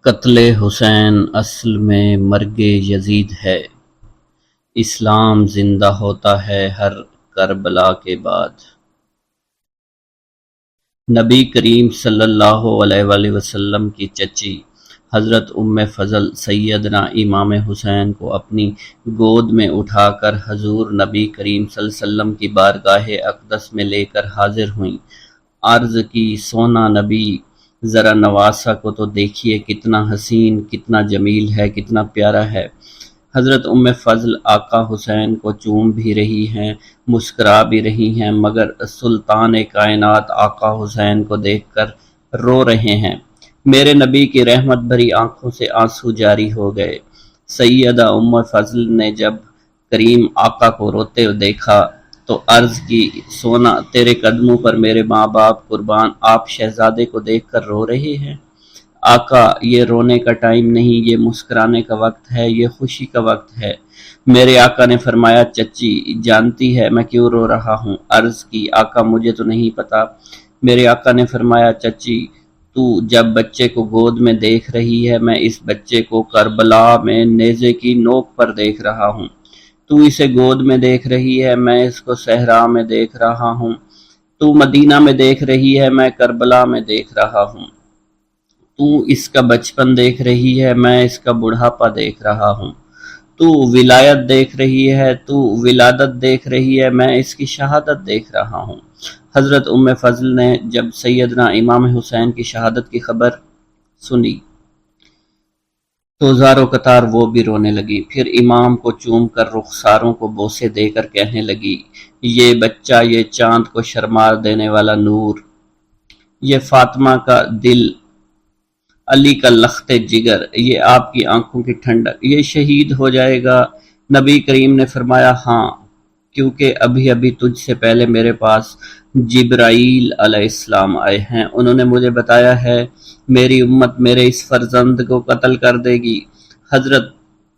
قتل حسین اصل میں مرگ یزید ہے۔ اسلام زندہ ہوتا ہے ہر کربلا کے بعد۔ نبی کریم صلی اللہ علیہ وآلہ وسلم کی چچی حضرت ام فضل سیدنا امام حسین کو اپنی گود میں اٹھا کر حضور نبی کریم صلی اللہ علیہ وسلم کی بارگاہ اقدس میں لے کر حاضر ہوئیں۔ عرض کی سونا نبی، ذرا نواسہ کو تو دیکھیے، کتنا حسین، کتنا جمیل ہے، کتنا پیارا ہے۔ حضرت ام فضل آقا حسین کو چوم بھی رہی ہیں، مسکرا بھی رہی ہیں، مگر سلطان کائنات آقا حسین کو دیکھ کر رو رہے ہیں۔ میرے نبی کی رحمت بھری آنکھوں سے آنسو جاری ہو گئے۔ سیدہ ام فضل نے جب کریم آقا کو روتے دیکھا تو عرض کی، سونا تیرے قدموں پر میرے ماں باپ قربان، آپ شہزادے کو دیکھ کر رو رہے ہیں۔ آقا، یہ رونے کا ٹائم نہیں، یہ مسکرانے کا وقت ہے، یہ خوشی کا وقت ہے۔ میرے آقا نے فرمایا، چچی جانتی ہے میں کیوں رو رہا ہوں؟ عرض کی، آقا مجھے تو نہیں پتا۔ میرے آقا نے فرمایا، چچی تو جب بچے کو گود میں دیکھ رہی ہے، میں اس بچے کو کربلا میں نیزے کی نوک پر دیکھ رہا ہوں۔ تو اسے گود میں دیکھ رہی ہے، میں اس کو صحرا میں دیکھ رہا ہوں۔ تو مدینہ میں دیکھ رہی ہے، میں کربلا میں دیکھ رہا ہوں۔ تو اس کا بچپن دیکھ رہی ہے، میں اس کا بڑھاپا دیکھ رہا ہوں۔ تو ولایت دیکھ رہی ہے، تو ولادت دیکھ رہی ہے، میں اس کی شہادت دیکھ رہا ہوں۔ حضرت ام فضل نے جب سیدنا امام حسین کی شہادت کی خبر سنی تو زارو قطار وہ بھی رونے لگی، پھر امام کو چوم کر رخساروں کو بوسے دے کر کہنے لگی، یہ بچہ، یہ چاند کو شرمار دینے والا نور، یہ فاطمہ کا دل، علی کا لخت جگر، یہ آپ کی آنکھوں کی ٹھنڈک، یہ شہید ہو جائے گا۔ نبی کریم نے فرمایا، ہاں، کیونکہ ابھی ابھی تجھ سے پہلے میرے پاس جبرائیل علیہ السلام آئے ہیں، انہوں نے مجھے بتایا ہے میری امت میرے اس فرزند کو قتل کر دے گی۔ حضرت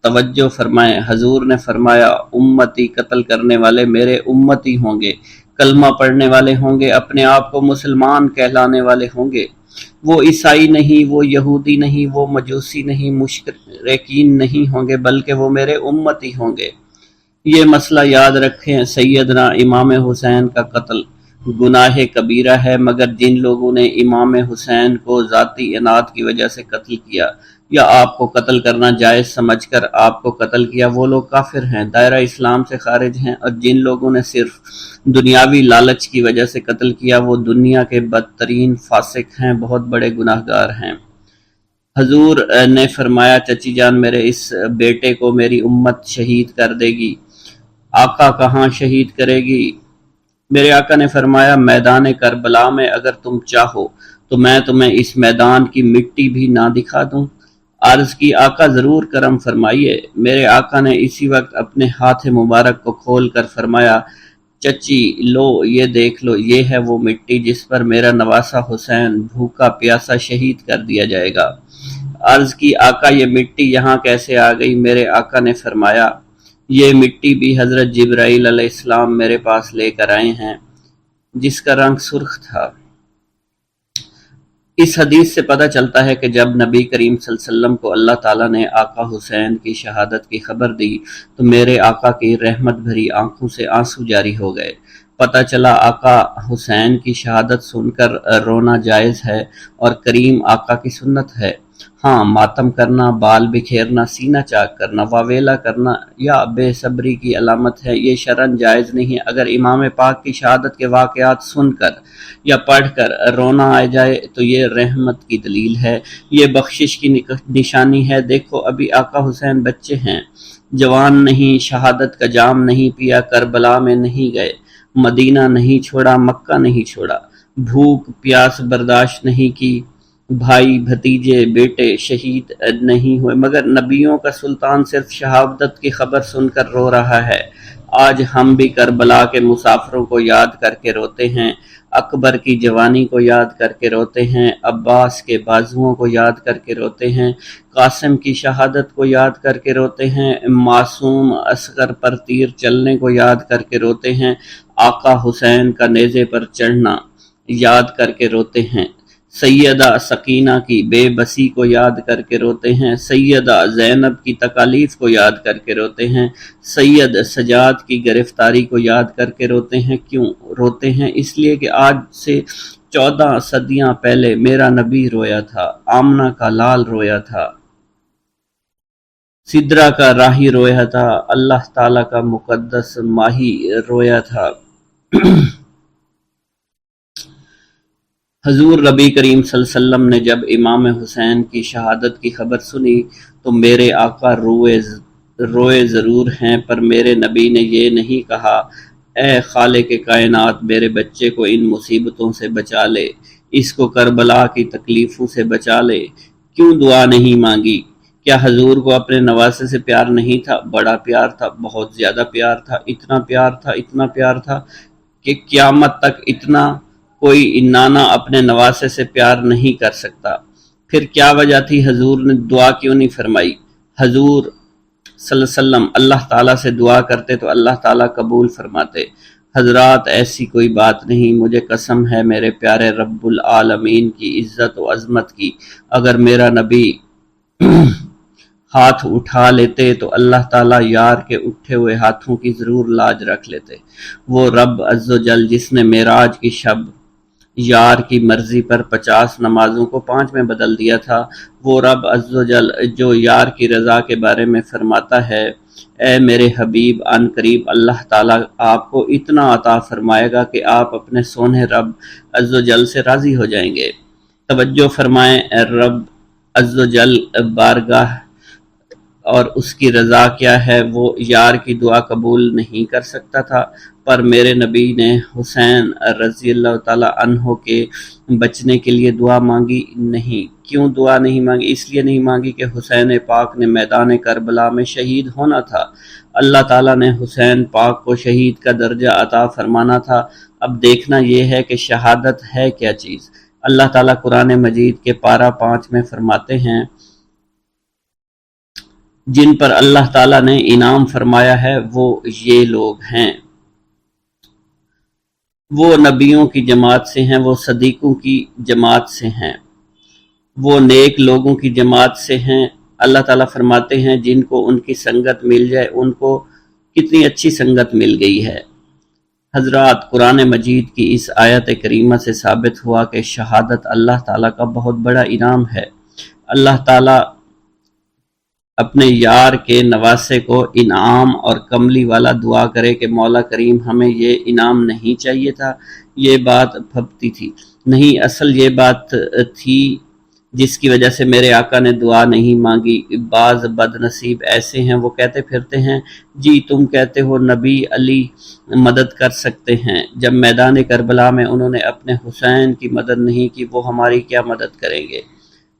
توجہ فرمائیں، حضور نے فرمایا، امتی قتل کرنے والے میرے امتی ہوں گے، کلمہ پڑھنے والے ہوں گے، اپنے آپ کو مسلمان کہلانے والے ہوں گے۔ وہ عیسائی نہیں، وہ یہودی نہیں، وہ مجوسی نہیں، مشرکین نہیں ہوں گے، بلکہ وہ میرے امتی ہوں گے۔ یہ مسئلہ یاد رکھیں، سیدنا امام حسین کا قتل گناہ کبیرہ ہے، مگر جن لوگوں نے امام حسین کو ذاتی اناد کی وجہ سے قتل کیا یا آپ کو قتل کرنا جائز سمجھ کر آپ کو قتل کیا، وہ لوگ کافر ہیں، دائرہ اسلام سے خارج ہیں، اور جن لوگوں نے صرف دنیاوی لالچ کی وجہ سے قتل کیا وہ دنیا کے بدترین فاسق ہیں، بہت بڑے گناہگار ہیں۔ حضور نے فرمایا، چچی جان، میرے اس بیٹے کو میری امت شہید کر دے گی۔ آقا، کہاں شہید کرے گی؟ میرے آقا نے فرمایا، میدان کربلا میں، اگر تم چاہو تو میں تمہیں اس میدان کی مٹی بھی نہ دکھا دوں۔ عرض کی، آقا ضرور کرم فرمائیے۔ میرے آقا نے اسی وقت اپنے ہاتھ مبارک کو کھول کر فرمایا، چچی لو، یہ دیکھ لو، یہ ہے وہ مٹی جس پر میرا نواسہ حسین بھوکا پیاسا شہید کر دیا جائے گا۔ عرض کی، آقا یہ مٹی یہاں کیسے آ گئی؟ میرے آقا نے فرمایا، یہ مٹی بھی حضرت جبرائیل علیہ السلام میرے پاس لے کر آئے ہیں، جس کا رنگ سرخ تھا۔ اس حدیث سے پتہ چلتا ہے کہ جب نبی کریم صلی اللہ علیہ وسلم کو اللہ تعالیٰ نے آقا حسین کی شہادت کی خبر دی تو میرے آقا کی رحمت بھری آنکھوں سے آنسو جاری ہو گئے۔ پتہ چلا آقا حسین کی شہادت سن کر رونا جائز ہے اور کریم آقا کی سنت ہے۔ ہاں، ماتم کرنا، بال بکھیرنا، سینہ چاک کرنا، واویلا کرنا یا بے صبری کی علامت ہے، یہ شرعاً جائز نہیں۔ اگر امام پاک کی شہادت کے واقعات سن کر یا پڑھ کر رونا آ جائے تو یہ رحمت کی دلیل ہے، یہ بخشش کی نشانی ہے۔ دیکھو، ابھی آقا حسین بچے ہیں، جوان نہیں، شہادت کا جام نہیں پیا، کربلا میں نہیں گئے، مدینہ نہیں چھوڑا، مکہ نہیں چھوڑا، بھوک پیاس برداشت نہیں کی، بھائی بھتیجے بیٹے شہید نہیں ہوئے، مگر نبیوں کا سلطان صرف شہادت کی خبر سن کر رو رہا ہے۔ آج ہم بھی کربلا کے مسافروں کو یاد کر کے روتے ہیں، اکبر کی جوانی کو یاد کر کے روتے ہیں، عباس کے بازوؤں کو یاد کر کے روتے ہیں، قاسم کی شہادت کو یاد کر کے روتے ہیں، معصوم اصغر پر تیر چلنے کو یاد کر کے روتے ہیں، آقا حسین کا نیزے پر چڑھنا یاد کر کے روتے ہیں۔ سیدہ سکینہ کی بے بسی کو یاد کر کے روتے ہیں، سیدہ زینب کی تکالیف کو یاد کر کے روتے ہیں، سید سجاد کی گرفتاری کو یاد کر کے روتے ہیں۔ کیوں روتے ہیں؟ اس لیے کہ آج سے 14 صدیاں پہلے میرا نبی رویا تھا، آمنہ کا لال رویا تھا، سدرا کا راہی رویا تھا، اللہ تعالیٰ کا مقدس ماہی رویا تھا۔ حضور نبی کریم صلی اللہ علیہ وسلم نے جب امام حسین کی شہادت کی خبر سنی تو میرے آقا روئے ضرور ہیں، پر میرے نبی نے یہ نہیں کہا اے خالق کائنات میرے بچے کو ان مصیبتوں سے بچا لے، اس کو کربلا کی تکلیفوں سے بچا لے۔ کیوں دعا نہیں مانگی؟ کیا حضور کو اپنے نواسے سے پیار نہیں تھا؟ بڑا پیار تھا، بہت زیادہ پیار تھا، اتنا پیار تھا کہ قیامت تک اتنا کوئی نانا اپنے نواسے سے پیار نہیں کر سکتا۔ پھر کیا وجہ تھی حضور نے دعا کیوں نہیں فرمائی؟ حضور صلی اللہ علیہ وسلم اللہ تعالیٰ سے دعا کرتے تو اللہ تعالیٰ قبول فرماتے۔ حضرات ایسی کوئی بات نہیں، مجھے قسم ہے میرے پیارے رب العالمین کی عزت و عظمت کی، اگر میرا نبی ہاتھ اٹھا لیتے تو اللہ تعالیٰ یار کے اٹھے ہوئے ہاتھوں کی ضرور لاج رکھ لیتے۔ وہ رب عز و جل جس نے معراج کی شب یار کی مرضی پر 50 نمازوں کو 5 میں بدل دیا تھا، وہ رب عز و جل جو یار کی رضا کے بارے میں فرماتا ہے اے میرے حبیب ان قریب اللہ تعالیٰ آپ کو اتنا عطا فرمائے گا کہ آپ اپنے سونے رب عز و جل سے راضی ہو جائیں گے۔ توجہ فرمائیں، رب عز و جل بارگاہ اور اس کی رضا کیا ہے، وہ یار کی دعا قبول نہیں کر سکتا تھا، پر میرے نبی نے حسین رضی اللہ تعالیٰ عنہ کے بچنے کے لیے دعا مانگی نہیں۔ کیوں دعا نہیں مانگی؟ اس لیے نہیں مانگی کہ حسین پاک نے میدان کربلا میں شہید ہونا تھا، اللہ تعالیٰ نے حسین پاک کو شہید کا درجہ عطا فرمانا تھا۔ اب دیکھنا یہ ہے کہ شہادت ہے کیا چیز۔ اللہ تعالیٰ قرآن مجید کے پارہ 5 میں فرماتے ہیں جن پر اللہ تعالیٰ نے انعام فرمایا ہے وہ یہ لوگ ہیں، وہ نبیوں کی جماعت سے ہیں، وہ صدیقوں کی جماعت سے ہیں، وہ نیک لوگوں کی جماعت سے ہیں۔ اللہ تعالیٰ فرماتے ہیں جن کو ان کی سنگت مل جائے ان کو کتنی اچھی سنگت مل گئی ہے۔ حضرات قرآن مجید کی اس آیت کریمہ سے ثابت ہوا کہ شہادت اللہ تعالیٰ کا بہت بڑا انعام ہے۔ اللہ تعالیٰ اپنے یار کے نواسے کو انعام اور کملی والا دعا کرے کہ مولا کریم ہمیں یہ انعام نہیں چاہیے تھا، یہ بات پھپتی تھی نہیں، اصل یہ بات تھی جس کی وجہ سے میرے آقا نے دعا نہیں مانگی۔ بعض بد نصیب ایسے ہیں وہ کہتے پھرتے ہیں جی تم کہتے ہو نبی علی مدد کر سکتے ہیں، جب میدان کربلا میں انہوں نے اپنے حسین کی مدد نہیں کی وہ ہماری کیا مدد کریں گے؟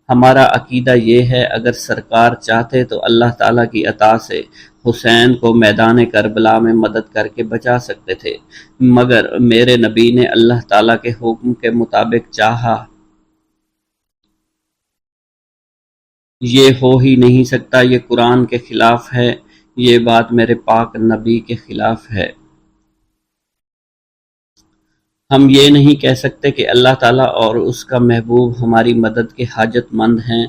ہمارا عقیدہ یہ ہے اگر سرکار چاہتے تو اللہ تعالیٰ کی عطا سے حسین کو میدان کربلا میں مدد کر کے بچا سکتے تھے، مگر میرے نبی نے اللہ تعالیٰ کے حکم کے مطابق چاہا، یہ ہو ہی نہیں سکتا، یہ قرآن کے خلاف ہے، یہ بات میرے پاک نبی کے خلاف ہے۔ ہم یہ نہیں کہہ سکتے کہ اللہ تعالیٰ اور اس کا محبوب ہماری مدد کے حاجت مند ہیں۔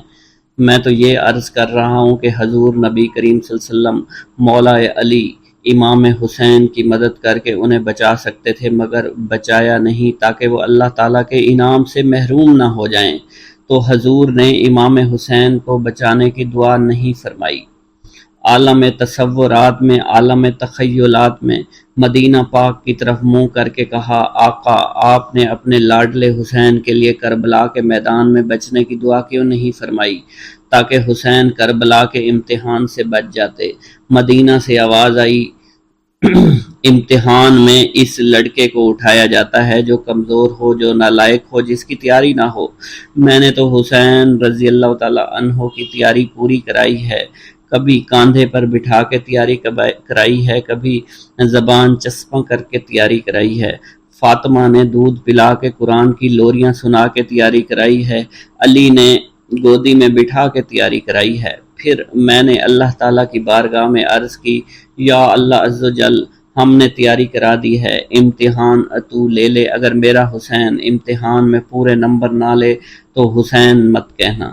میں تو یہ عرض کر رہا ہوں کہ حضور نبی کریم صلی اللہ علیہ وسلم مولا علی امام حسین کی مدد کر کے انہیں بچا سکتے تھے، مگر بچایا نہیں تاکہ وہ اللہ تعالیٰ کے انعام سے محروم نہ ہو جائیں، تو حضور نے امام حسین کو بچانے کی دعا نہیں فرمائی۔ عالم تصورات میں، عالم تخیلات میں مدینہ پاک کی طرف منہ کر کے کہا آقا آپ نے اپنے لاڈلے حسین کے لیے کربلا کے میدان میں بچنے کی دعا کیوں نہیں فرمائی تاکہ حسین کربلا کے امتحان سے بچ جاتے؟ مدینہ سے آواز آئی امتحان میں اس لڑکے کو اٹھایا جاتا ہے جو کمزور ہو، جو نالائق ہو، جس کی تیاری نہ ہو۔ میں نے تو حسین رضی اللہ تعالیٰ عنہ کی تیاری پوری کرائی ہے، کبھی کاندھے پر بٹھا کے تیاری کرائی ہے، کبھی زبان چسپاں کر کے تیاری کرائی ہے، فاطمہ نے دودھ پلا کے قرآن کی لوریاں سنا کے تیاری کرائی ہے، علی نے گودی میں بٹھا کے تیاری کرائی ہے۔ پھر میں نے اللہ تعالیٰ کی بارگاہ میں عرض کی یا اللہ عز و جل ہم نے تیاری کرا دی ہے، امتحان تو لے لے، اگر میرا حسین امتحان میں پورے نمبر نہ لے تو حسین مت کہنا۔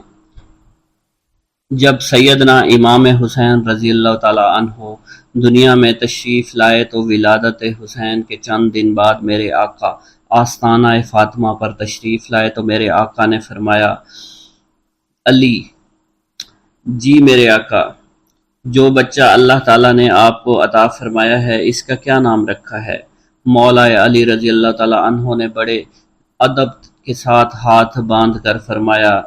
جب سیدنا امام حسین رضی اللہ تعالیٰ عنہ دنیا میں تشریف لائے تو ولادت حسین کے چند دن بعد میرے آقا آستانہ فاطمہ پر تشریف لائے تو میرے آقا نے فرمایا، علی، جی میرے آقا، جو بچہ اللہ تعالیٰ نے آپ کو عطا فرمایا ہے اس کا کیا نام رکھا ہے؟ مولا علی رضی اللہ تعالیٰ عنہ نے بڑے ادب کے ساتھ ہاتھ باندھ کر فرمایا،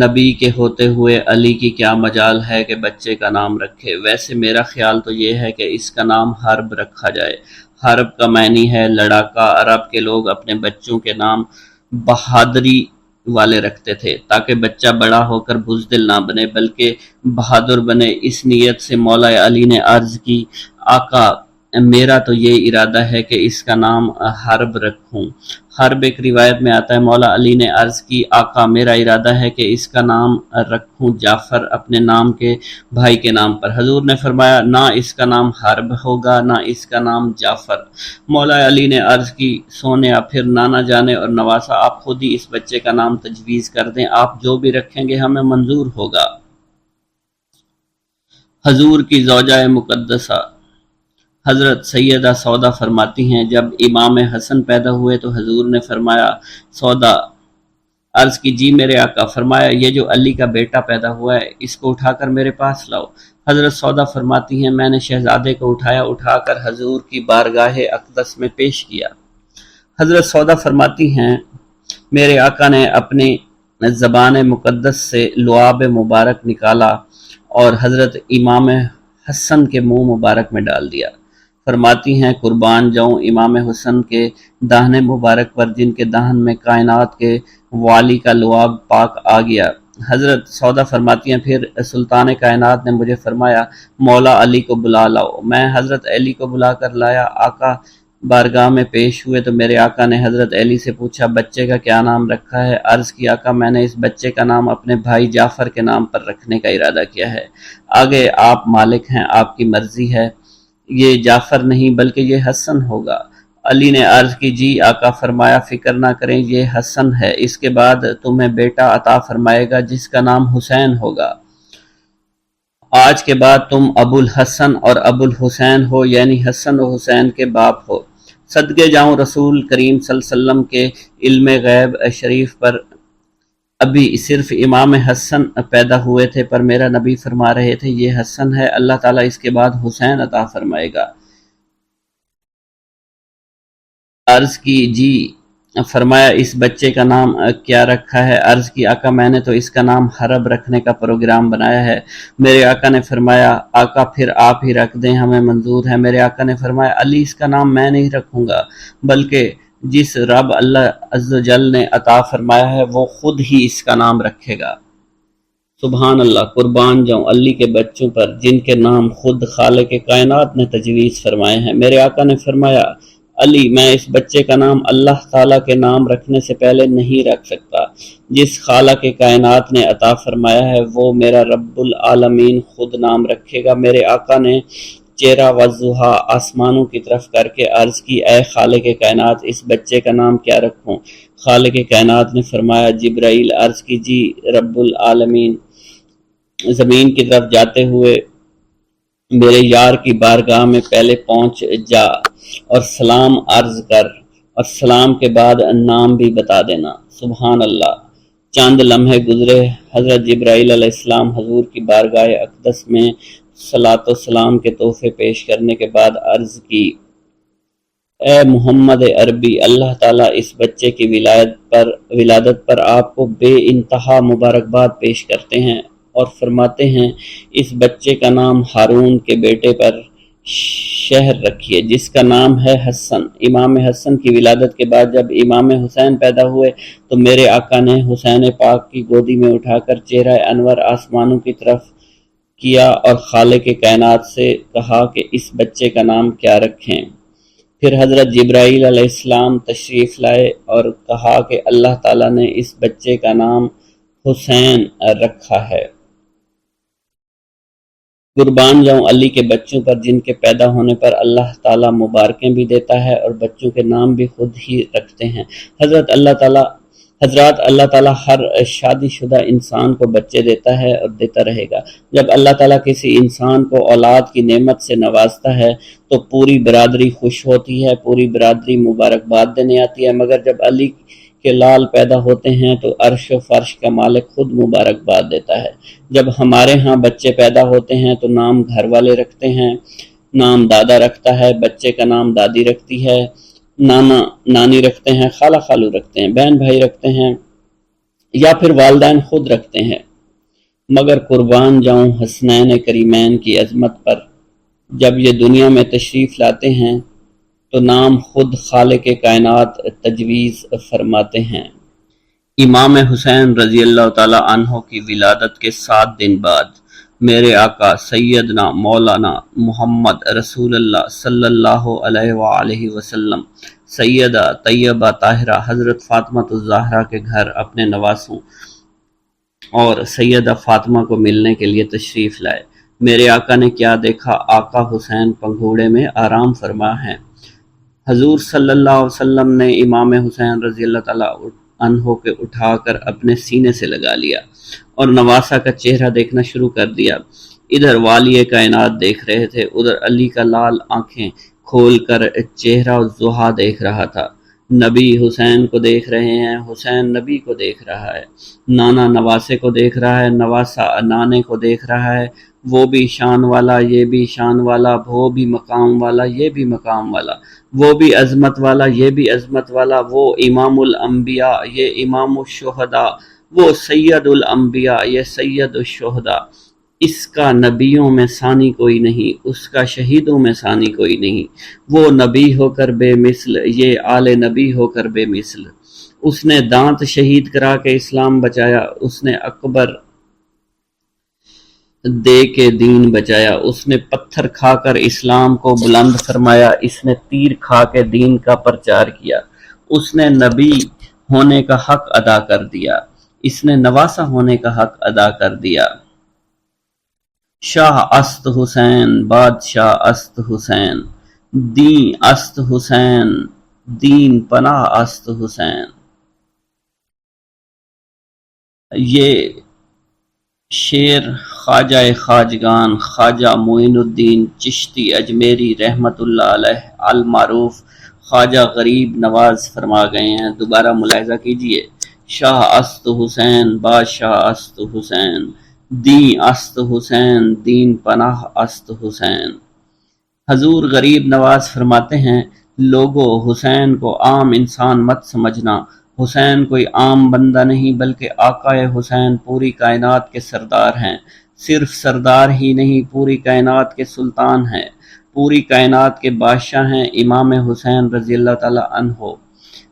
نبی کے ہوتے ہوئے علی کی کیا مجال ہے کہ بچے کا نام رکھے؟ ویسے میرا خیال تو یہ ہے کہ اس کا نام حرب رکھا جائے۔ حرب کا معنی ہے لڑاکا۔ عرب کے لوگ اپنے بچوں کے نام بہادری والے رکھتے تھے تاکہ بچہ بڑا ہو کر بزدل نہ بنے بلکہ بہادر بنے۔ اس نیت سے مولا علی نے عرض کی، آقا، میرا تو یہ ارادہ ہے کہ اس کا نام حرب رکھوں۔ حرب ایک روایت میں آتا ہے، مولا علی نے عرض کی، آقا، میرا ارادہ ہے کہ اس کا نام رکھوں جعفر، اپنے نام کے بھائی کے نام پر۔ حضور نے فرمایا، نہ اس کا نام حرب ہوگا نہ اس کا نام جعفر۔ مولا علی نے عرض کی، سونیا، پھر نانا جانے اور نواسا، آپ خود ہی اس بچے کا نام تجویز کر دیں، آپ جو بھی رکھیں گے ہمیں منظور ہوگا۔ حضور کی زوجہ مقدسہ حضرت سیدہ سودا فرماتی ہیں، جب امام حسن پیدا ہوئے تو حضور نے فرمایا، سودا، عرض کی، جی میرے آقا۔ فرمایا، یہ جو علی کا بیٹا پیدا ہوا ہے اس کو اٹھا کر میرے پاس لاؤ۔ حضرت سودا فرماتی ہیں، میں نے شہزادے کو اٹھا کر حضور کی بارگاہ اقدس میں پیش کیا۔ حضرت سودا فرماتی ہیں، میرے آقا نے اپنی زبان مقدس سے لعاب مبارک نکالا اور حضرت امام حسن کے منہ مبارک میں ڈال دیا۔ فرماتی ہیں، قربان جاؤں امام حسن کے داہنے مبارک پر جن کے دہن میں کائنات کے والی کا لعاب پاک آ گیا۔ حضرت سودا فرماتی ہیں، پھر سلطان کائنات نے مجھے فرمایا، مولا علی کو بلا لاؤ۔ میں حضرت علی کو بلا کر لایا۔ آقا بارگاہ میں پیش ہوئے تو میرے آقا نے حضرت علی سے پوچھا، بچے کا کیا نام رکھا ہے؟ عرض کی، آقا، میں نے اس بچے کا نام اپنے بھائی جعفر کے نام پر رکھنے کا ارادہ کیا ہے۔ آگے آپ مالک ہیں، آپ کی مرضی ہے، یہ جعفر نہیں بلکہ یہ حسن ہوگا۔ علی نے عرض کی، جی آقا۔ فرمایا، فکر نہ کریں، یہ حسن ہے، اس کے بعد تمہیں بیٹا عطا فرمائے گا جس کا نام حسین ہوگا۔ آج کے بعد تم ابو الحسن اور ابو الحسین ہو، یعنی حسن و حسین کے باپ ہو۔ صدقے جاؤں رسول کریم صلی اللہ علیہ وسلم کے علم غیب شریف پر ابھی صرف امام حسن پیدا ہوئے تھے، پر میرا نبی فرما رہے تھے یہ حسن ہے، اللہ تعالیٰ اس کے بعد حسین عطا فرمائے گا۔ عرض کی، جی۔ فرمایا، اس بچے کا نام کیا رکھا ہے؟ عرض کی، آقا، میں نے تو اس کا نام حرب رکھنے کا پروگرام بنایا ہے۔ میرے آقا نے فرمایا، آقا پھر آپ ہی رکھ دیں، ہمیں منظور ہے۔ میرے آقا نے فرمایا، علی اس کا نام میں نہیں رکھوں گا بلکہ جس رب اللہ عز و جل نے عطا فرمایا ہے وہ خود ہی اس کا نام رکھے گا۔ سبحان اللہ، قربان جاؤں علی کے بچوں پر جن کے نام خود خالق کائنات نے تجویز فرمائے ہیں۔ میرے آقا نے فرمایا، علی، میں اس بچے کا نام اللہ تعالیٰ کے نام رکھنے سے پہلے نہیں رکھ سکتا۔ جس خالق کائنات نے عطا فرمایا ہے وہ میرا رب العالمین خود نام رکھے گا۔ میرے آقا نے چہرہ والضحیٰ آسمانوں کی طرف کر کے عرض کی، اے خالق کائنات، اس بچے کا نام کیا رکھوں؟ خالق کائنات نے فرمایا، جبرائیل۔ عرض کی، جی رب العالمین۔ زمین کی طرف جاتے ہوئے میرے یار کی بارگاہ میں پہلے پہنچ جا اور سلام عرض کر اور سلام کے بعد نام بھی بتا دینا۔ سبحان اللہ۔ چند لمحے گزرے، حضرت جبرائیل علیہ السلام حضور کی بارگاہ اقدس میں صلاۃ و سلام کے تحفے پیش کرنے کے بعد عرض کی، اے محمد عربی، اللہ تعالیٰ اس بچے کی ولادت پر آپ کو بے انتہا مبارکباد پیش کرتے ہیں اور فرماتے ہیں، اس بچے کا نام ہارون کے بیٹے پر شہر رکھیے جس کا نام ہے حسن۔ امام حسن کی ولادت کے بعد جب امام حسین پیدا ہوئے تو میرے آقا نے حسین پاک کی گودی میں اٹھا کر چہرہ انور آسمانوں کی طرف کیا اور خالق کائنات سے کہا کہ اس بچے کا نام کیا رکھیں۔ پھر حضرت جبرائیل علیہ السلام تشریف لائے اور کہا کہ اللہ تعالیٰ نے اس بچے کا نام حسین رکھا ہے۔ قربان جاؤں علی کے بچوں پر جن کے پیدا ہونے پر اللہ تعالیٰ مبارکیں بھی دیتا ہے اور بچوں کے نام بھی خود ہی رکھتے ہیں۔ حضرات اللہ تعالیٰ ہر شادی شدہ انسان کو بچے دیتا ہے اور دیتا رہے گا۔ جب اللہ تعالیٰ کسی انسان کو اولاد کی نعمت سے نوازتا ہے تو پوری برادری خوش ہوتی ہے، پوری برادری مبارکباد دینے آتی ہے، مگر جب علی کے لال پیدا ہوتے ہیں تو عرش و فرش کا مالک خود مبارکباد دیتا ہے۔ جب ہمارے ہاں بچے پیدا ہوتے ہیں تو نام گھر والے رکھتے ہیں، نام دادا رکھتا ہے، بچے کا نام دادی رکھتی ہے، نانا نانی رکھتے ہیں، خالہ خالو رکھتے ہیں، بہن بھائی رکھتے ہیں، یا پھر والدین خود رکھتے ہیں۔ مگر قربان جاؤں حسنین کریمین کی عظمت پر، جب یہ دنیا میں تشریف لاتے ہیں تو نام خود خالق کائنات تجویز فرماتے ہیں۔ امام حسین رضی اللہ تعالیٰ عنہ کی ولادت کے 7 دن بعد میرے آقا سیدنا مولانا محمد رسول اللہ صلی اللہ علیہ وآلہ وسلم سیدہ طیبہ طاہرہ حضرت فاطمہ الزہرا کے گھر اپنے نواسوں اور سیدہ فاطمہ کو ملنے کے لیے تشریف لائے۔ میرے آقا نے کیا دیکھا، آقا حسین پنگھوڑے میں آرام فرما ہیں۔ حضور صلی اللہ علیہ وسلم نے امام حسین رضی اللہ تعالیٰ عنہ کے اٹھا کر اپنے سینے سے لگا لیا اور نواسہ کا چہرہ دیکھنا شروع کر دیا۔ ادھر والی کائنات دیکھ رہے تھے، ادھر علی کا لال آنکھیں کھول کر چہرہ الضحیٰ دیکھ رہا تھا۔ نبی حسین کو دیکھ رہے ہیں، حسین نبی کو دیکھ رہا ہے، نانا نواسے کو دیکھ رہا ہے، نواسہ نانے کو دیکھ رہا ہے، وہ بھی شان والا یہ بھی شان والا، وہ بھی مقام والا یہ بھی مقام والا، وہ بھی عظمت والا یہ بھی عظمت والا، وہ امام الانبیاء یہ امام الشہداء، وہ سید الانبیاء یہ سید الشہداء۔ اس کا نبیوں میں ثانی کوئی نہیں، اس کا شہیدوں میں ثانی کوئی نہیں، وہ نبی ہو کر بے مثل یہ آل نبی ہو کر بے مثل۔ اس نے دانت شہید کرا کے اسلام بچایا، اس نے اکبر دے کے دین بچایا، اس نے پتھر کھا کر اسلام کو بلند فرمایا، اس نے تیر کھا کے دین کا پرچار کیا، اس نے نبی ہونے کا حق ادا کر دیا، اس نے نواسہ ہونے کا حق ادا کر دیا۔ شاہ است حسین بادشاہ است حسین، دین است حسین دین پناہ است حسین۔ یہ شعر خواجہ خواجگان خواجہ معین الدین چشتی اجمیری رحمۃ اللہ علیہ المعروف خواجہ غریب نواز فرما گئے ہیں۔ دوبارہ ملاحظہ کیجئے، شاہ است حسین بادشاہ است حسین، دین است حسین دین پناہ است حسین۔ حضور غریب نواز فرماتے ہیں، لوگو حسین کو عام انسان مت سمجھنا، حسین کوئی عام بندہ نہیں بلکہ آقا حسین پوری کائنات کے سردار ہیں، صرف سردار ہی نہیں پوری کائنات کے سلطان ہیں، پوری کائنات کے بادشاہ ہیں۔ امام حسین رضی اللہ تعالیٰ عنہ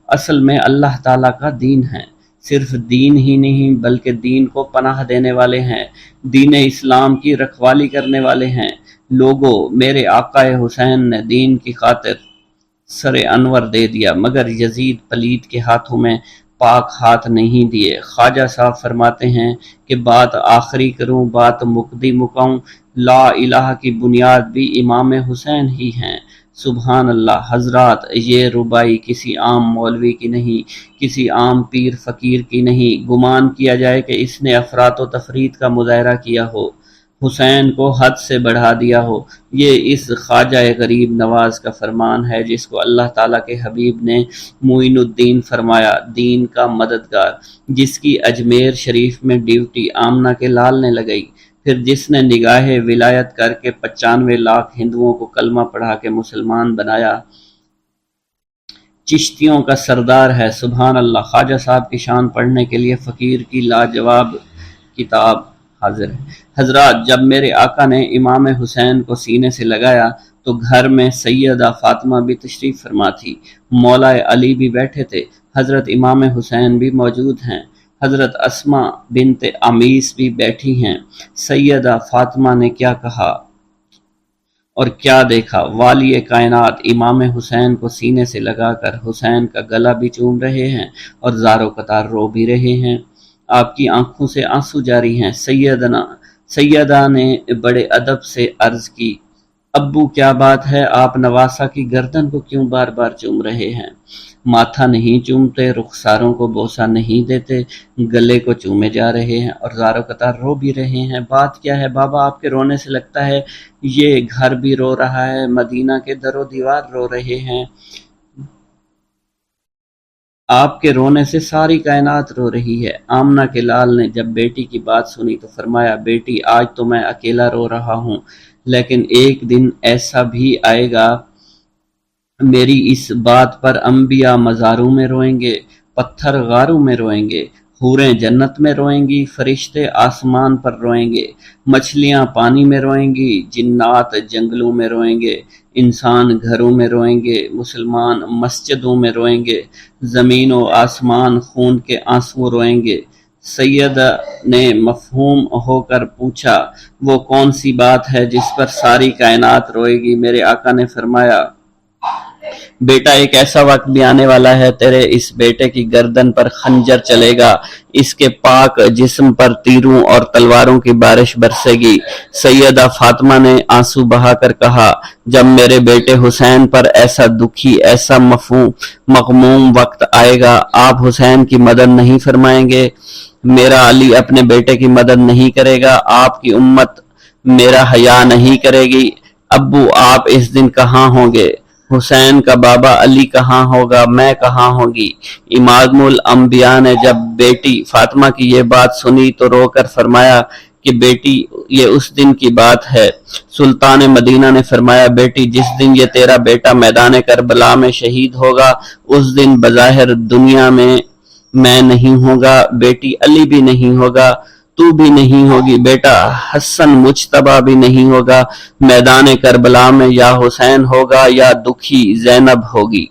اصل میں اللہ تعالیٰ کا دین ہے، صرف دین ہی نہیں بلکہ دین کو پناہ دینے والے ہیں، دین اسلام کی رکھوالی کرنے والے ہیں۔ لوگو میرے آقا حسین نے دین کی خاطر سر انور دے دیا، مگر یزید پلید کے ہاتھوں میں پاک ہاتھ نہیں دیے۔ خواجہ صاحب فرماتے ہیں کہ بات آخری کروں بات مقدی مکاؤں، لا الہ کی بنیاد بھی امام حسین ہی ہیں۔ سبحان اللہ۔ حضرات یہ ربائی کسی عام مولوی کی نہیں، کسی عام پیر فقیر کی نہیں، گمان کیا جائے کہ اس نے افراط و تفریط کا مظاہرہ کیا ہو، حسین کو حد سے بڑھا دیا ہو۔ یہ اس خواجہ غریب نواز کا فرمان ہے جس کو اللہ تعالیٰ کے حبیب نے معین الدین فرمایا، دین کا مددگار، جس کی اجمیر شریف میں ڈیوٹی آمنہ کے لال نے لگائی، پھر جس نے نگاہ ولایت کر کے 95 لاکھ ہندوؤں کو کلمہ پڑھا کے مسلمان بنایا، چشتیوں کا سردار ہے۔ سبحان اللہ۔ خواجہ صاحب کی شان پڑھنے کے لیے فقیر کی لاجواب کتاب حاضر ہے۔ حضرات جب میرے آقا نے امام حسین کو سینے سے لگایا تو گھر میں سیدہ فاطمہ بھی تشریف فرما تھی، مولا علی بھی بیٹھے تھے، حضرت امام حسین بھی موجود ہیں، حضرت اسما بنت عمیس بھی بیٹھی ہیں۔ سیدہ فاطمہ نے کیا کہا اور کیا دیکھا، والی کائنات امام حسین کو سینے سے لگا کر حسین کا گلا بھی چوم رہے ہیں اور زار و قطار رو بھی رہے ہیں، آپ کی آنکھوں سے آنسو جاری ہیں۔ سیدہ نے بڑے ادب سے عرض کی، ابو کیا بات ہے، آپ نواسہ کی گردن کو کیوں بار بار چوم رہے ہیں؟ ماتھا نہیں چومتے، رخساروں کو بوسہ نہیں دیتے، گلے کو چومے جا رہے ہیں اور زاروں قطار رو بھی رہے ہیں۔ بات کیا ہے بابا؟ آپ کے رونے سے لگتا ہے یہ گھر بھی رو رہا ہے، مدینہ کے در و دیوار رو رہے ہیں، آپ کے رونے سے ساری کائنات رو رہی ہے۔ آمنہ کے لال نے جب بیٹی کی بات سنی تو فرمایا، بیٹی آج تو میں اکیلا رو رہا ہوں، لیکن ایک دن ایسا بھی آئے گا میری اس بات پر انبیاء مزاروں میں روئیں گے، پتھر غاروں میں روئیں گے، حوریں جنت میں روئیں گی، فرشتے آسمان پر روئیں گے، مچھلیاں پانی میں روئیں گی، جنات جنگلوں میں روئیں گے، انسان گھروں میں روئیں گے، مسلمان مسجدوں میں روئیں گے، زمین و آسمان خون کے آنسو روئیں گے۔ سیدہ نے مفہوم ہو کر پوچھا، وہ کون سی بات ہے جس پر ساری کائنات روئے گی؟ میرے آقا نے فرمایا، بیٹا ایک ایسا وقت بھی آنے والا ہے، تیرے اس بیٹے کی گردن پر خنجر چلے گا، اس کے پاک جسم پر تیروں اور تلواروں کی بارش برسے گی۔ سیدہ فاطمہ نے آنسو بہا کر کہا، جب میرے بیٹے حسین پر ایسا دکھی، ایسا مغموم وقت آئے گا، آپ حسین کی مدد نہیں فرمائیں گے؟ میرا علی اپنے بیٹے کی مدد نہیں کرے گا؟ آپ کی امت میرا حیا نہیں کرے گی؟ ابو آپ اس دن کہاں ہوں گے؟ حسین کا بابا علی کہاں ہوگا؟ میں کہاں ہوگی؟ امام الانبیاء نے جب بیٹی فاطمہ کی یہ بات سنی تو رو کر فرمایا کہ بیٹی یہ اس دن کی بات ہے۔ سلطان مدینہ نے فرمایا، بیٹی جس دن یہ تیرا بیٹا میدان کربلا میں شہید ہوگا، اس دن بظاہر دنیا میں نہیں ہوگا، بیٹی علی بھی نہیں ہوگا، تو بھی نہیں ہوگی، بیٹا حسن مجتبیٰ بھی نہیں ہوگا، میدان کربلا میں یا حسین ہوگا یا دکھی زینب ہوگی۔